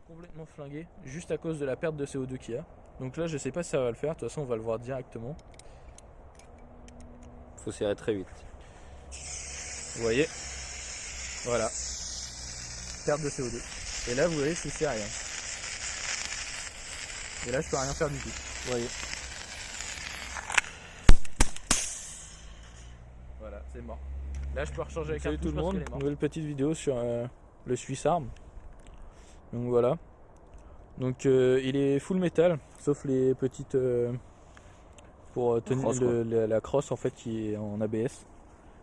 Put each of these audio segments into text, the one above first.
complètement flingué juste à cause de la perte de CO2 qu'il y a. Donc là je sais pas si ça va le faire, de toute façon on va le voir directement. Faut serrer très vite. Vous voyez, voilà, perte de CO2. Et là vous voyez je sais rien. Et là je peux rien faire du tout, vous voyez. Voilà, c'est mort. Là je peux recharger avec Salut tout le monde, nouvelle petite vidéo sur le Swiss Arm. Donc voilà. Donc il est full métal, sauf les petites pour tenir la crosse en fait qui est en ABS.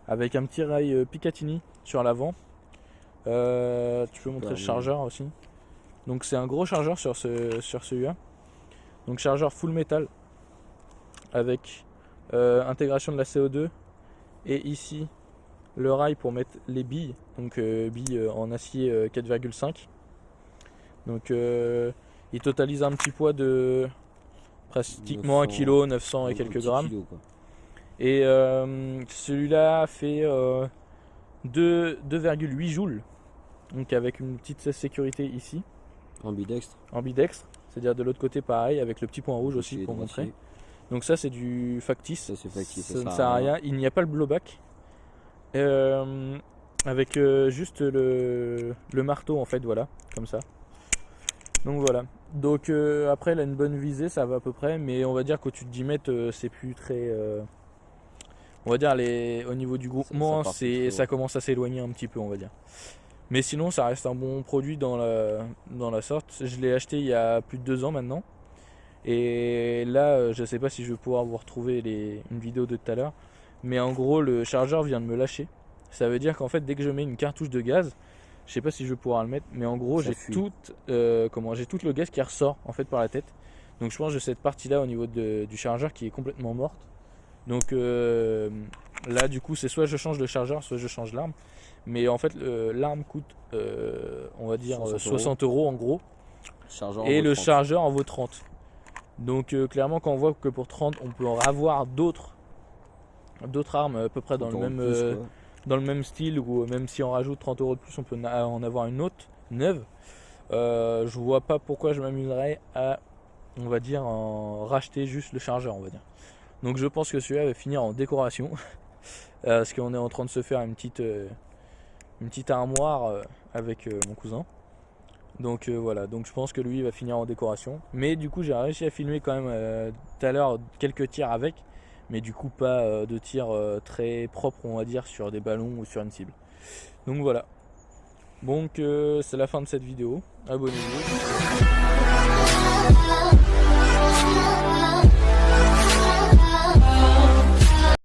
Avec un petit rail Picatinny sur l'avant. Tu peux montrer le chargeur aussi. Donc c'est un gros chargeur sur celui-là. Donc chargeur full métal avec intégration de la CO2 et ici le rail pour mettre les billes, donc billes en acier 4,5. Donc il totalise un petit poids de pratiquement 1 kg, 900 et quelques grammes. Et celui-là fait 2,8 joules, donc avec une petite sécurité ici. Ambidextre. Ambidextre, c'est-à-dire de l'autre côté pareil, avec le petit point rouge aussi pour montrer. Donc ça c'est du factice, ça ne sert à rien. Il n'y a pas le blowback. Avec juste le marteau en fait, voilà, comme ça. Donc voilà. Donc après elle a une bonne visée, ça va à peu près, mais on va dire qu'au-dessus de 10 mètres c'est plus très... on va dire au niveau du groupement ça commence à s'éloigner un petit peu, on va dire. Mais sinon ça reste un bon produit dans la sorte. Je l'ai acheté il y a plus de 2 ans maintenant. Et là je sais pas si je vais pouvoir vous retrouver une vidéo de tout à l'heure. Mais en gros le chargeur vient de me lâcher. Ça veut dire qu'en fait dès que je mets une cartouche de gaz, je sais pas si je vais pouvoir le mettre, mais en gros j'ai tout le gaz qui ressort en fait par la tête. Donc je pense que cette partie là au niveau du chargeur qui est complètement morte. Donc là du coup c'est soit je change de chargeur, soit je change l'arme. Mais en fait l'arme coûte on va dire 60 € en gros. Et le chargeur en vaut 30. Donc clairement quand on voit que pour 30 on peut en avoir d'autres armes à peu près dans le même style, ou même si on rajoute 30 € de plus on peut en avoir une autre neuve. Je vois pas pourquoi je m'amuserais à, on va dire, en racheter juste le chargeur, on va dire. Donc je pense que celui-là va finir en décoration parce qu'on est en train de se faire une petite armoire avec mon cousin. Donc voilà, donc je pense que lui va finir en décoration. Mais du coup j'ai réussi à filmer quand même tout à l'heure quelques tirs avec. Mais du coup pas de tir très propre, on va dire, sur des ballons ou sur une cible. Donc voilà. Donc c'est la fin de cette vidéo. Abonnez-vous.